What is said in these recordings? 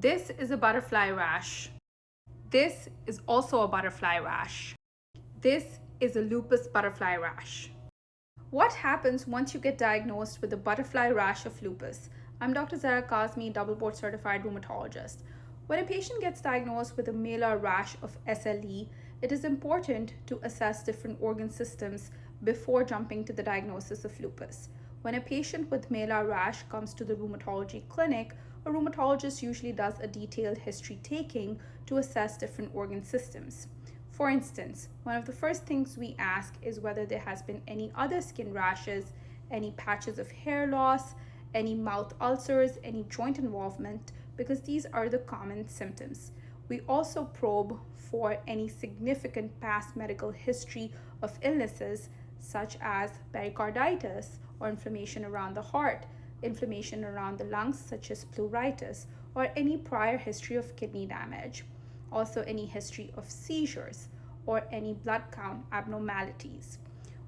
This is a butterfly rash. This is also a butterfly rash. This is a lupus butterfly rash. What happens once you get diagnosed with a butterfly rash of lupus? I'm Dr. Zara Kazmi, double board certified rheumatologist. When a patient gets diagnosed with a malar rash of SLE, it is important to assess different organ systems before jumping to the diagnosis of lupus. When a patient with malar rash comes to the rheumatology clinic, a rheumatologist usually does a detailed history taking to assess different organ systems. For instance, one of the first things we ask is whether there has been any other skin rashes, any patches of hair loss, any mouth ulcers, any joint involvement, because these are the common symptoms. We also probe for any significant past medical history of illnesses such as pericarditis or inflammation around the heart, inflammation around the lungs such as pleuritis, or any prior history of kidney damage. Also any history of seizures or any blood count abnormalities.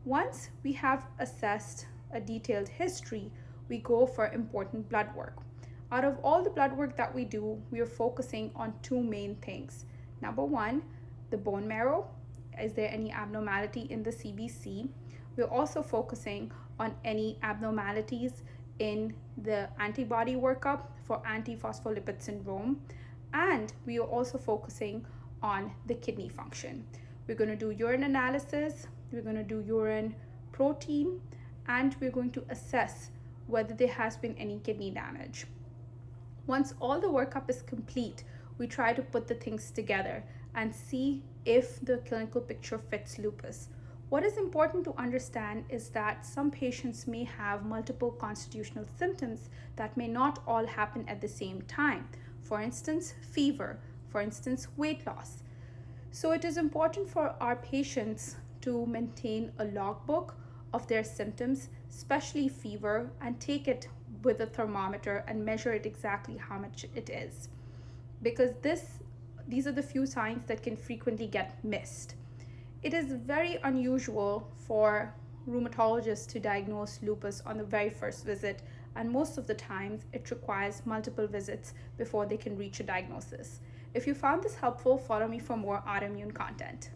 Once we have assessed a detailed history, we go for important blood work. Out of all the blood work that we do, we are focusing on two main things. Number one, the bone marrow. Is there any abnormality in the CBC? We're also focusing on any abnormalities in the antibody workup for antiphospholipid syndrome. And we are also focusing on the kidney function. We're going to do urine analysis, we're going to do urine protein, and we're going to assess whether there has been any kidney damage. Once all the workup is complete, we try to put the things together and see if the clinical picture fits lupus. What is important to understand is that some patients may have multiple constitutional symptoms that may not all happen at the same time. For instance, fever, for instance, weight loss. So it is important for our patients to maintain a logbook of their symptoms, especially fever, and take it with a thermometer and measure it exactly how much it is. Because these are the few signs that can frequently get missed. It is very unusual for rheumatologists to diagnose lupus on the very first visit, and most of the times it requires multiple visits before they can reach a diagnosis. If you found this helpful, follow me for more autoimmune content.